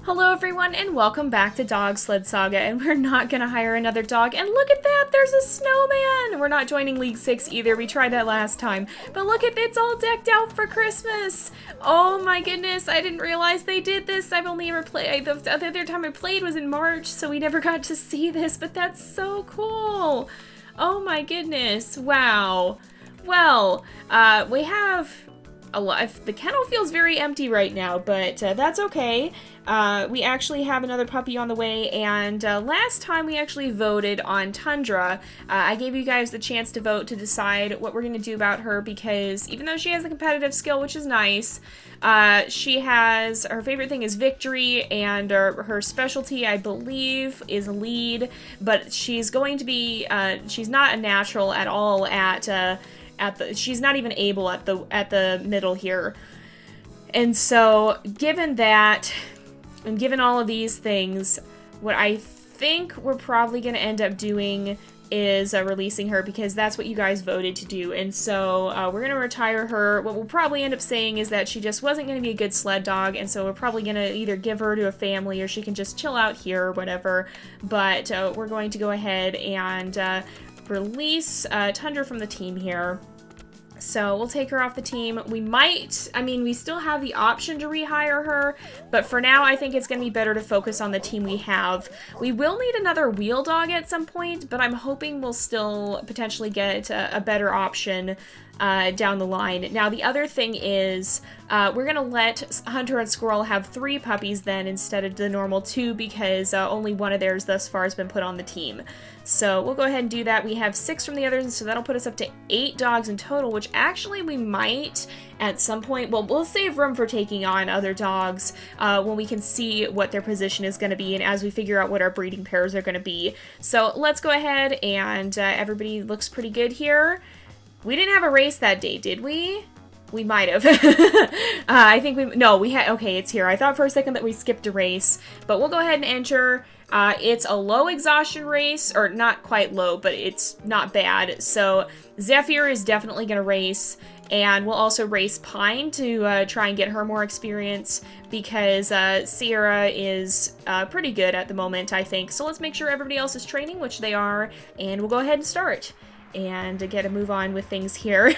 Hello everyone and welcome back to Dog Sled Saga, and we're not gonna hire another dog, and look at that, there's a snowman! We're not joining League 6 either, we tried that last time, but look at it's all decked out for Christmas! Oh my goodness, I didn't realize they did this. I've only ever played, the other time I played was in March, so we never got to see this, but that's so cool! Oh my goodness, wow. Well, we have a lot. The kennel feels very empty right now, but that's okay. We actually have another puppy on the way, and last time we actually voted on Tundra. I gave you guys the chance to vote to decide what we're going to do about her, because even though she has a competitive skill, which is nice, she has, her favorite thing is victory, and her specialty, I believe, is lead, but she's going to be, she's not a natural at all she's not even able at the middle here. And so, given that, and given all of these things, what I think we're probably going to end up doing is releasing her, because that's what you guys voted to do. And so we're going to retire her. What we'll probably end up saying is that she just wasn't going to be a good sled dog, and so we're probably going to either give her to a family or she can just chill out here or whatever. But we're going to go ahead and release Tundra from the team here. So we'll take her off the team. We might, I mean, we still have the option to rehire her, but for now I think it's going to be better to focus on the team we have. We will need another wheel dog at some point, but I'm hoping we'll still potentially get a better option down the line. Now, the other thing is we're going to let Hunter and Squirrel have 3 puppies then instead of the normal 2, because only one of theirs thus far has been put on the team. So we'll go ahead and do that. We have 6 from the others, so that'll put us up to 8 dogs in total, which actually we might at some point, well, we'll save room for taking on other dogs when we can see what their position is going to be and as we figure out what our breeding pairs are going to be. So let's go ahead, and everybody looks pretty good here. We didn't have a race that day, did we? We might have. I think we had, okay, it's here. I thought for a second that we skipped a race, but we'll go ahead and enter. It's a low exhaustion race, or not quite low, but it's not bad. So Zephyr is definitely going to race, and we'll also race Pine to try and get her more experience, because Sierra is pretty good at the moment, I think. So let's make sure everybody else is training, which they are, and we'll go ahead and start and get a move on with things here.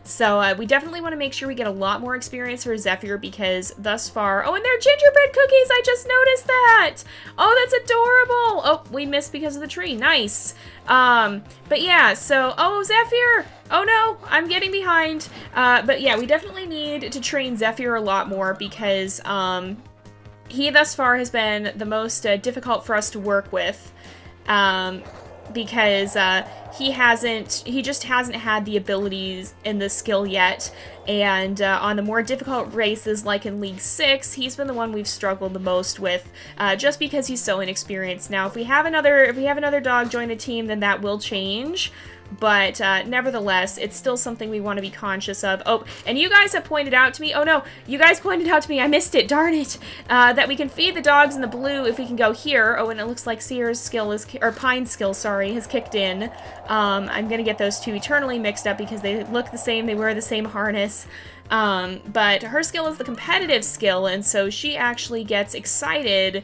So we definitely want to make sure we get a lot more experience for Zephyr, because thus far, oh, and they're gingerbread cookies, I just noticed that. Oh, that's adorable. Oh, we missed because of the tree. Nice. But yeah, so, oh, Zephyr. Oh no, I'm getting behind. But yeah, we definitely need to train Zephyr a lot more, because he thus far has been the most difficult for us to work with. Because he just hasn't had the abilities and the skill yet, and on the more difficult races like in League 6, he's been the one we've struggled the most with, just because he's so inexperienced. Now, if we have another dog join the team, then that will change. But nevertheless, it's still something we want to be conscious of. Oh, and you guys have pointed out to me, oh no, you guys pointed out to me, I missed it, darn it, that we can feed the dogs in the blue if we can go here. Oh, and it looks like Sierra's skill is, or Pine's skill, sorry, has kicked in. I'm gonna get those two eternally mixed up because they look the same, they wear the same harness. But her skill is the competitive skill, and so she actually gets excited,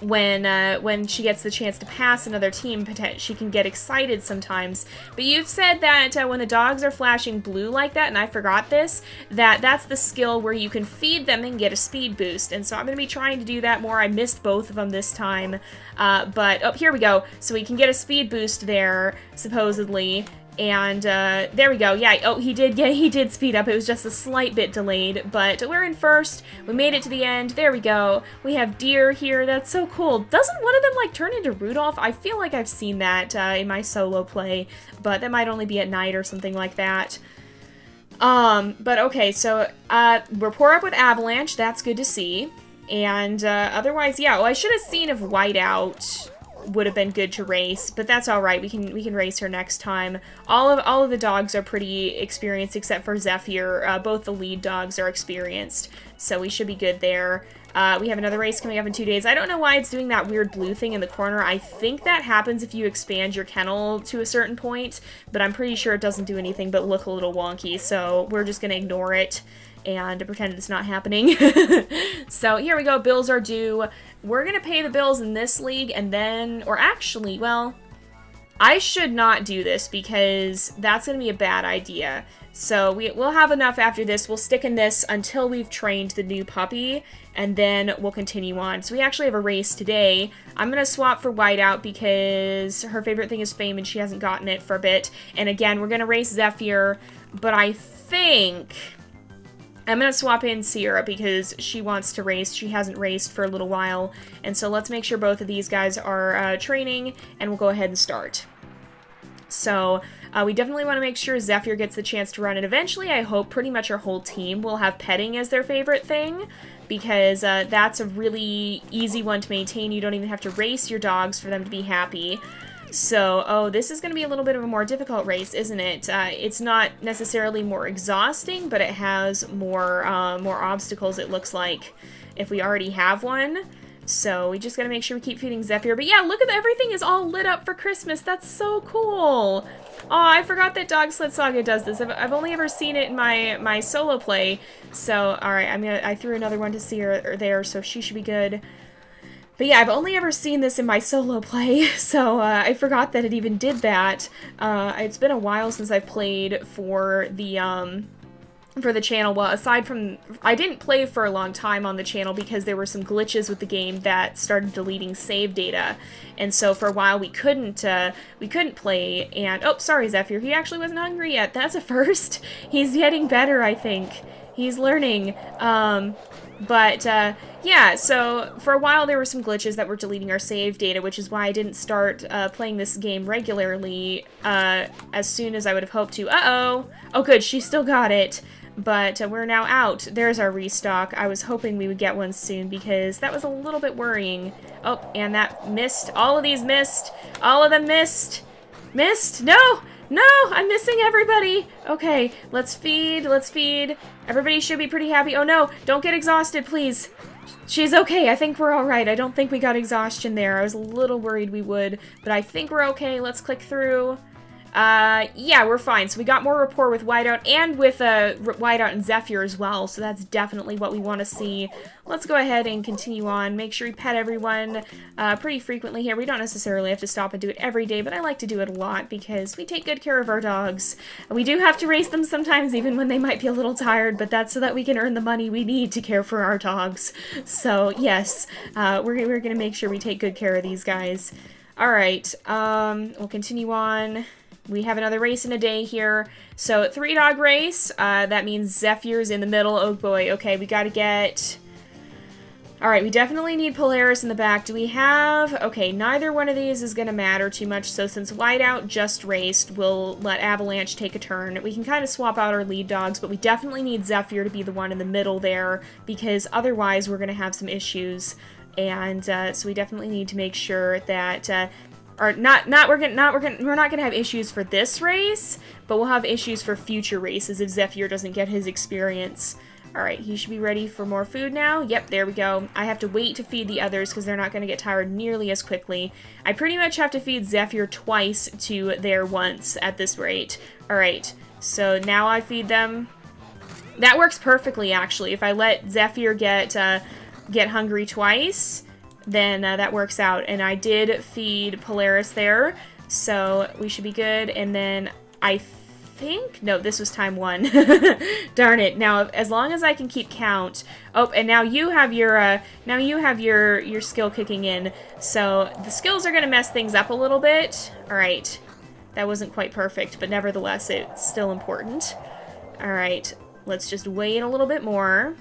when she gets the chance to pass another team. She can get excited sometimes. But you've said that when the dogs are flashing blue like that, and I forgot this, that's the skill where you can feed them and get a speed boost. And so I'm going to be trying to do that more. I missed both of them this time. But, oh, here we go. So we can get a speed boost there, supposedly. And there we go. Yeah, oh, he did speed up. It was just a slight bit delayed, but we're in first. We made it to the end. There we go. We have deer here. That's so cool. Doesn't one of them like turn into Rudolph? I feel like I've seen that in my solo play, but that might only be at night or something like that. But okay, so we're poor up with Avalanche. That's good to see. And otherwise, yeah, well, I should have seen if Whiteout would have been good to race, but that's all right. We can race her next time. All of the dogs are pretty experienced except for Zephyr. Both the lead dogs are experienced, so we should be good there. We have another race coming up in 2 days. I don't know why it's doing that weird blue thing in the corner. I think that happens if you expand your kennel to a certain point, but I'm pretty sure it doesn't do anything but look a little wonky, so we're just gonna ignore it. and pretend it's not happening. So here we go, bills are due. We're gonna pay the bills in this league and then, or actually, well, I should not do this because that's gonna be a bad idea. So we'll have enough after this. We'll stick in this until we've trained the new puppy, and then we'll continue on. So we actually have a race today. I'm gonna swap for Whiteout because her favorite thing is fame and she hasn't gotten it for a bit. And again, we're gonna race Zephyr, but I think I'm gonna swap in Sierra because she wants to race. She hasn't raced for a little while. And so let's make sure both of these guys are training, and we'll go ahead and start. So we definitely want to make sure Zephyr gets the chance to run, and eventually I hope pretty much our whole team will have petting as their favorite thing, because that's a really easy one to maintain. You don't even have to race your dogs for them to be happy. So, oh, this is going to be a little bit of a more difficult race, isn't it? It's not necessarily more exhausting, but it has more obstacles, it looks like, if we already have one. So we just gotta make sure we keep feeding Zephyr. But yeah, look at everything is all lit up for Christmas. That's so cool. Oh, I forgot that Dog Sled Saga does this. I've only ever seen it in my solo play. So, alright, I threw another one to see her there, so she should be good. But yeah, I've only ever seen this in my solo play, so I forgot that it even did that. It's been a while since I've played for the channel. Well, aside from, I didn't play for a long time on the channel because there were some glitches with the game that started deleting save data, and so for a while we couldn't play. And oh, sorry Zephyr, he actually wasn't hungry yet. That's a first. He's getting better, I think. He's learning. Yeah, so for a while there were some glitches that were deleting our save data, which is why I didn't start playing this game regularly as soon as I would have hoped to. Uh-oh! Oh good, she still got it. But we're now out. There's our restock. I was hoping we would get one soon because that was a little bit worrying. Oh, and that missed. All of these missed. All of them missed. Missed? No! No! I'm missing everybody! Okay, let's feed. Let's feed. Everybody should be pretty happy. Oh no! Don't get exhausted, please. She's okay. I think we're alright. I don't think we got exhaustion there. I was a little worried we would, but I think we're okay. Let's click through. Yeah, we're fine. So we got more rapport with Whiteout and with Whiteout and Zephyr as well, so that's definitely what we want to see. Let's go ahead and continue on. Make sure we pet everyone pretty frequently here. We don't necessarily have to stop and do it every day, but I like to do it a lot because we take good care of our dogs. We do have to race them sometimes, even when they might be a little tired, but that's so that we can earn the money we need to care for our dogs. So, yes, we're gonna make sure we take good care of these guys. Alright, we'll continue on. We have another race in a day here. So, 3-dog race. That means Zephyr's in the middle. Oh boy, okay, we gotta get... Alright, we definitely need Polaris in the back. Do we have... Okay, neither one of these is gonna matter too much, so since Whiteout just raced, we'll let Avalanche take a turn. We can kind of swap out our lead dogs, but we definitely need Zephyr to be the one in the middle there, because otherwise we're gonna have some issues. And so we definitely need to make sure that... we're not gonna have issues for this race, but we'll have issues for future races if Zephyr doesn't get his experience. Alright, he should be ready for more food now. Yep, there we go. I have to wait to feed the others because they're not going to get tired nearly as quickly. I pretty much have to feed Zephyr twice to their once at this rate. Alright, so now I feed them. That works perfectly, actually. If I let Zephyr get hungry twice, then that works out. And I did feed Polaris there, so we should be good. And then I think... No, this was time 1. Darn it. Now, as long as I can keep count... Oh, and now you have your skill kicking in. So the skills are going to mess things up a little bit. Alright. That wasn't quite perfect, but nevertheless, it's still important. Alright. Let's just wait a little bit more.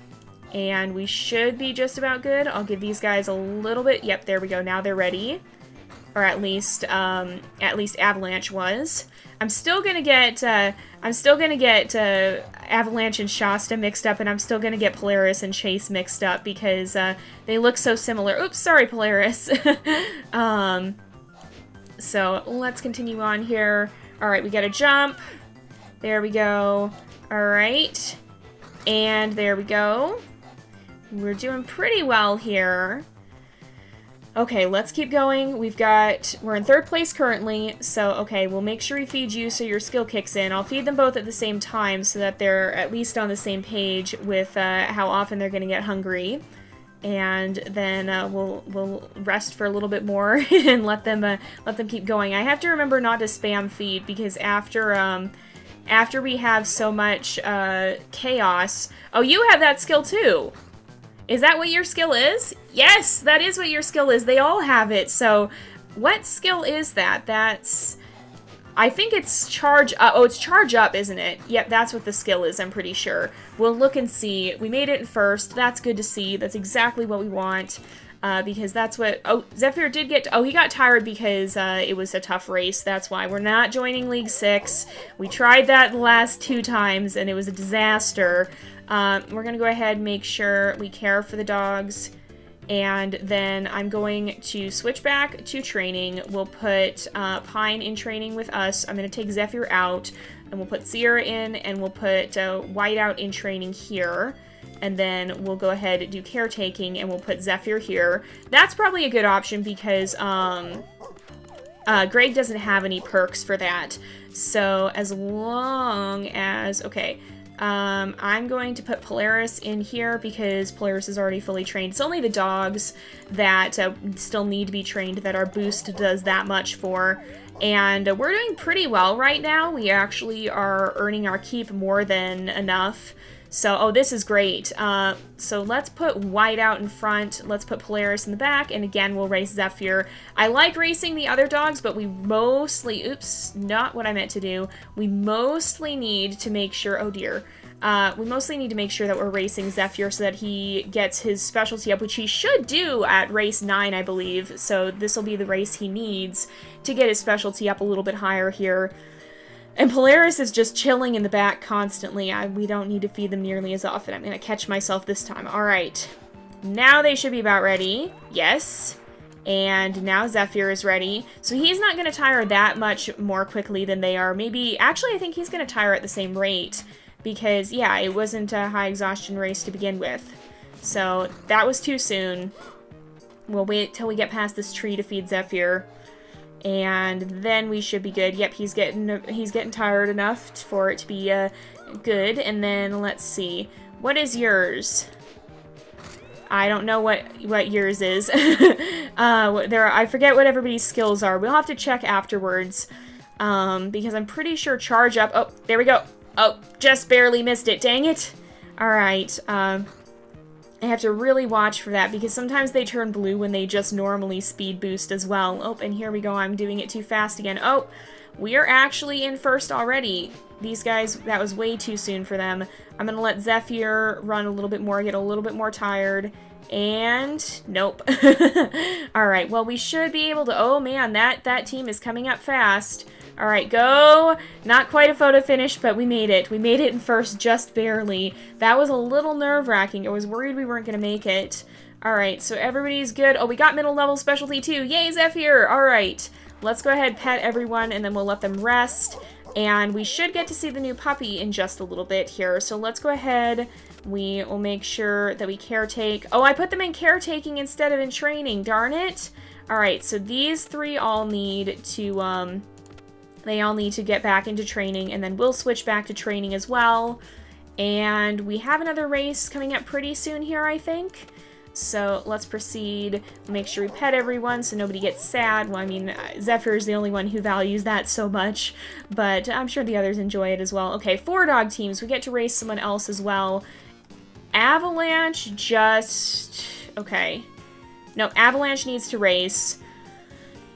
And we should be just about good. I'll give these guys a little bit... Yep, there we go. Now they're ready. Or at least Avalanche was. I'm still gonna get Avalanche and Shasta mixed up, and I'm still gonna get Polaris and Chase mixed up because they look so similar. Oops, sorry, Polaris. So let's continue on here. All right, we got a jump. There we go. All right, and there we go. We're doing pretty well here. Okay, let's keep going. We're in 3rd place currently, so okay, we'll make sure we feed you so your skill kicks in. I'll feed them both at the same time so that they're at least on the same page with how often they're going to get hungry. And then we'll rest for a little bit more and let them keep going. I have to remember not to spam feed because after we have so much chaos... Oh, you have that skill too! Is that what your skill is? Yes, that is what your skill is. They all have it. So, what skill is that? I think it's charge up. Oh, it's charge up, isn't it? Yep, that's what the skill is, I'm pretty sure. We'll look and see. We made it in 1st. That's good to see. That's exactly what we want. Because that's what... Oh, Zephyr did get... Oh, he got tired because it was a tough race. That's why. We're not joining League 6. We tried that the last 2 times, and it was a disaster. We're going to go ahead and make sure we care for the dogs. And then I'm going to switch back to training. We'll put Pine in training with us. I'm going to take Zephyr out. And we'll put Sierra in. And we'll put Whiteout in training here. And then we'll go ahead and do caretaking. And we'll put Zephyr here. That's probably a good option because Greg doesn't have any perks for that. So as long as... Okay. I'm going to put Polaris in here because Polaris is already fully trained. It's only the dogs that still need to be trained that our boost does that much for. And we're doing pretty well right now. We actually are earning our keep more than enough. So, oh, this is great. So let's put Whiteout in front. Let's put Polaris in the back. And again, we'll race Zephyr. I like racing the other dogs, but we mostly... Oops, not what I meant to do. We mostly need to make sure... Oh, dear. We mostly need to make sure that we're racing Zephyr so that he gets his specialty up, which he should do at race 9, I believe. So this will be the race he needs to get his specialty up a little bit higher here. And Polaris is just chilling in the back constantly. We don't need to feed them nearly as often. I'm going to catch myself this time. All right. Now they should be about ready. Yes. And now Zephyr is ready. So he's not going to tire that much more quickly than they are. Maybe... Actually, I think he's going to tire at the same rate. Because, yeah, it wasn't a high exhaustion race to begin with. So that was too soon. We'll wait till we get past this tree to feed Zephyr. And then we should be good. Yep, he's getting tired enough for it to be good. And then let's see, what is yours? I don't know what yours is. I forget what everybody's skills are. We'll have to check afterwards because I'm pretty sure charge up. Oh, there we go. Oh, just barely missed it. Dang it. All right. I have to really watch for that because sometimes they turn blue when they just normally speed boost as well. Oh, and here we go. I'm doing it too fast again. Oh, we are actually in 1st already. These guys, that was way too soon for them. I'm going to let Zephyr run a little bit more, get a little bit more tired. And nope. All right, well, we should be able to... Oh, man, that team is coming up fast. All right, go. Not quite a photo finish, but we made it. We made it in 1st, just barely. That was a little nerve-wracking. I was worried we weren't going to make it. All right, so everybody's good. Oh, we got middle level specialty too. Yay, Zephyr. All right, let's go ahead, pet everyone, and then we'll let them rest. And we should get to see the new puppy in just a little bit here. So let's go ahead. We will make sure that we caretake. Oh, I put them in caretaking instead of in training. Darn it. All right, so these 3 all need to... They all need to get back into training, and then we'll switch back to training as well. And we have another race coming up pretty soon here, I think. So let's proceed. Make sure we pet everyone so nobody gets sad. Well, I mean, Zephyr is the only one who values that so much, but I'm sure the others enjoy it as well. Okay, 4 dog teams. We get to race someone else as well. Avalanche just... Okay. No, Avalanche needs to race.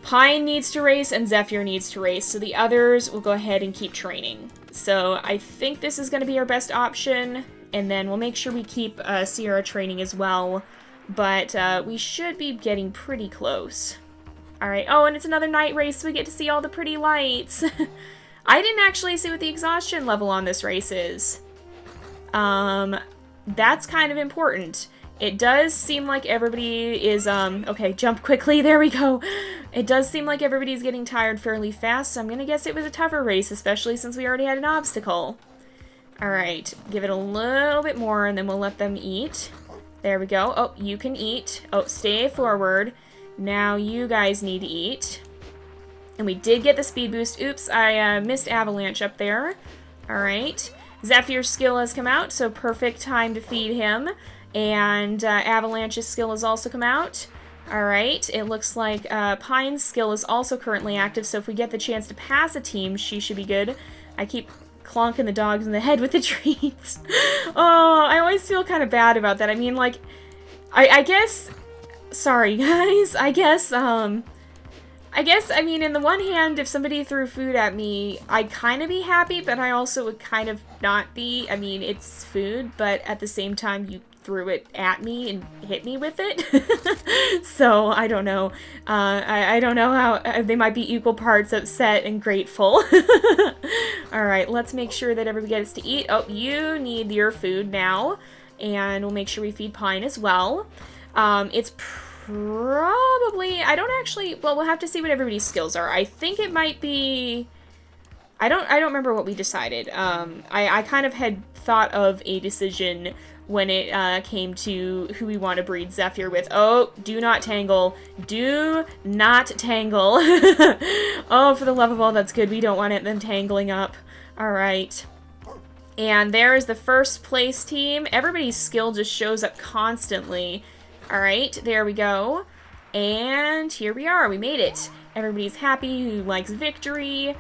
Pine needs to race, and Zephyr needs to race, so the others will go ahead and keep training. So I think this is going to be our best option, and then we'll make sure we keep Sierra training as well, but we should be getting pretty close. Alright, oh, and it's another night race, so we get to see all the pretty lights. I didn't actually see what the exhaustion level on this race is. That's kind of important. It does seem like everybody is, okay, jump quickly, there we go. It does seem like everybody's getting tired fairly fast, so I'm gonna guess it was a tougher race, especially since we already had an obstacle. Alright, give it a little bit more, and then we'll let them eat. There we go. Oh, you can eat. Oh, stay forward. Now you guys need to eat. And we did get the speed boost. Oops, I missed Avalanche up there. Alright. Zephyr's skill has come out, so perfect time to feed him. And Avalanche's skill has also come out. Alright, it looks like Pine's skill is also currently active, so if we get the chance to pass a team, she should be good. I keep clonking the dogs in the head with the treats. Oh, I always feel kind of bad about that. I mean, like, I guess... Sorry, guys. I guess, I mean, in the one hand, if somebody threw food at me, I'd kind of be happy, but I also would kind of not be. I mean, it's food, but at the same time, you threw it at me and hit me with it. So, I don't know. I don't know how they might be equal parts upset and grateful. Alright, let's make sure that everybody gets to eat. Oh, you need your food now. And we'll make sure we feed Pine as well. It's probably, I don't actually, well, we'll have to see what everybody's skills are. I think it might be, I don't remember what we decided. I kind of had thought of a decision when it came to who we want to breed Zephyr with. Oh, do not tangle. Do not tangle. Oh, for the love of all that's good, we don't want them tangling up. Alright. And there is the first place team. Everybody's skill just shows up constantly. Alright, there we go. And here we are. We made it. Everybody's happy who likes victory.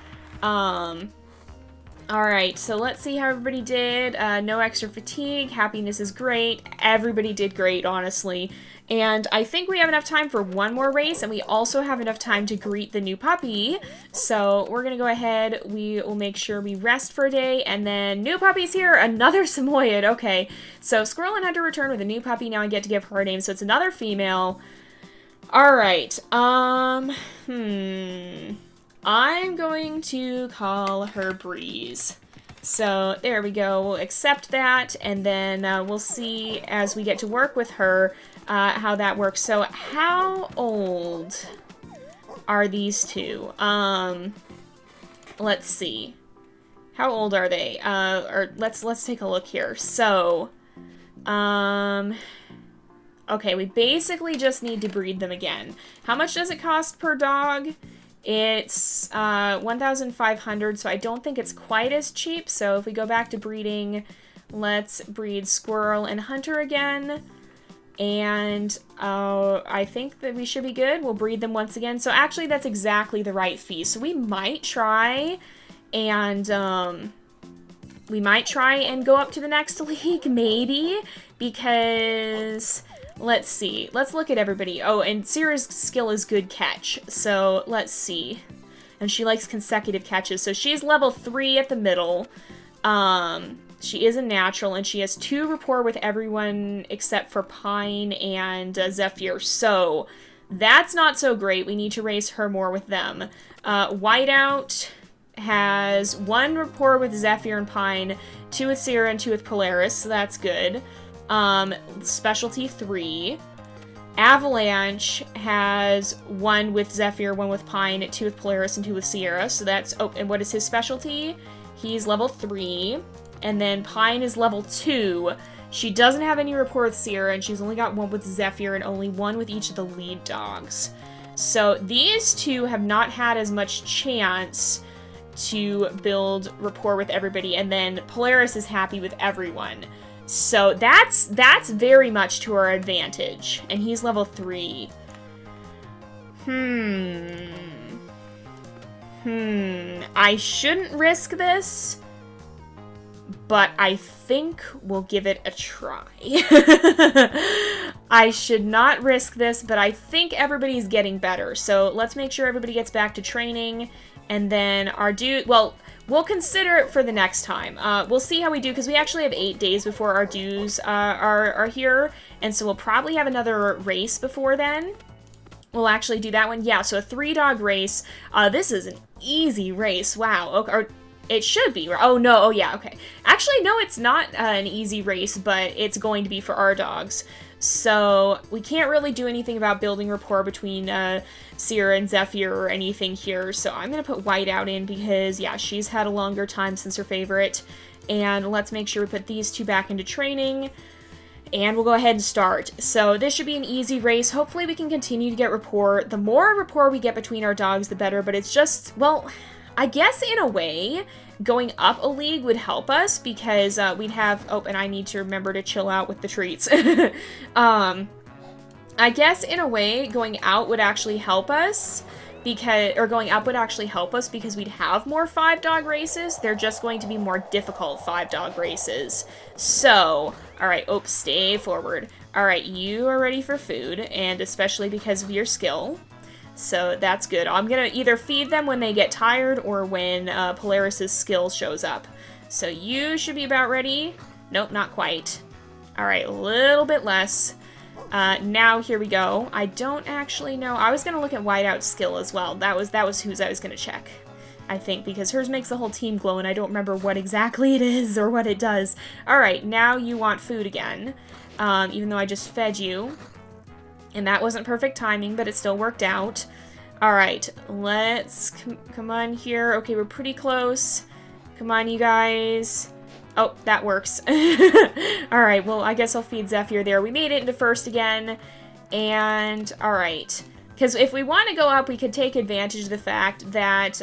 Alright, so let's see how everybody did. No extra fatigue. Happiness is great. Everybody did great, honestly. And I think we have enough time for one more race, and we also have enough time to greet the new puppy. So we're going to go ahead. We will make sure we rest for a day, and then new puppy's here. Another Samoyed. Okay, so Squirrel and Hunter return with a new puppy. Now I get to give her a name, so it's another female. Alright, I'm going to call her Breeze. So there we go. We'll accept that, and then we'll see as we get to work with her how that works. So how old are these two? Let's see. How old are they? Or let's take a look here. So, okay, we basically just need to breed them again. How much does it cost per dog? It's 1,500, so I don't think it's quite as cheap. So if we go back to breeding, let's breed Squirrel and Hunter again. And I think that we should be good. We'll breed them once again. So actually, that's exactly the right fee. So we might try and go up to the next league, maybe, because let's see. Let's look at everybody. Oh, and Sierra's skill is good catch. So let's see. And she likes consecutive catches. So she's level 3 at the middle. She is a natural, and she has 2 rapport with everyone except for Pine and Zephyr. So that's not so great. We need to raise her more with them. Whiteout has 1 rapport with Zephyr and Pine, 2 with Sierra, and 2 with Polaris, so that's good. Specialty 3. Avalanche has 1 with Zephyr, 1 with Pine, 2 with Polaris, and 2 with Sierra, so that's... Oh, and what is his specialty? He's level 3. And then Pine is level 2. She doesn't have any rapport with Sierra, and she's only got 1 with Zephyr and only 1 with each of the lead dogs. So these two have not had as much chance to build rapport with everybody, and then Polaris is happy with everyone. So that's very much to our advantage. And he's level 3. I shouldn't risk this, but I think we'll give it a try. I should not risk this, but I think everybody's getting better. So let's make sure everybody gets back to training, and then our dude, well, we'll consider it for the next time. We'll see how we do, because we actually have 8 days before our dues are here, and so we'll probably have another race before then. We'll actually do that one. Yeah, so a 3-dog race. This is an easy race. Wow. Okay, or it should be. Oh, no. Oh, yeah. Okay. Actually, no, it's not an easy race, but it's going to be for our dogs. So we can't really do anything about building rapport between Sierra and Zephyr or anything here. So I'm going to put Whiteout in because, yeah, she's had a longer time since her favorite. And let's make sure we put these two back into training. And we'll go ahead and start. So this should be an easy race. Hopefully we can continue to get rapport. The more rapport we get between our dogs, the better. But it's just, well, I guess in a way, going up a league would help us because we'd have... Oh, and I need to remember to chill out with the treats. I guess in a way, going out would actually help us. Going up would actually help us because we'd have more 5-dog races. They're just going to be more difficult 5-dog races. So, alright, stay forward. Alright, you are ready for food, and especially because of your skill. So that's good. I'm gonna either feed them when they get tired or when Polaris's skill shows up. So you should be about ready. Nope, not quite. Alright, a little bit less. Now here we go. I don't actually know. I was gonna look at Whiteout's skill as well. That was whose I was gonna check, I think, because hers makes the whole team glow and I don't remember what exactly it is or what it does. Alright, now you want food again, even though I just fed you. And that wasn't perfect timing, but it still worked out. Alright, let's... Come on here. Okay, we're pretty close. Come on, you guys. Oh, that works. Alright, well, I guess I'll feed Zephyr there. We made it into first again. And, alright. Because if we want to go up, we could take advantage of the fact that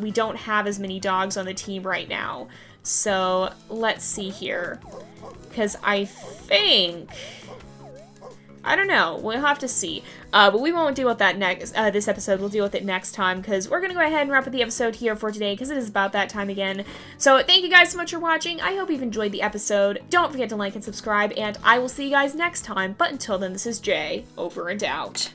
we don't have as many dogs on the team right now. So, let's see here. Because I think... I don't know. We'll have to see. But we won't deal with that this episode. We'll deal with it next time, because we're going to go ahead and wrap up the episode here for today, because it is about that time again. So thank you guys so much for watching. I hope you've enjoyed the episode. Don't forget to like and subscribe, and I will see you guys next time. But until then, this is Jay, over and out.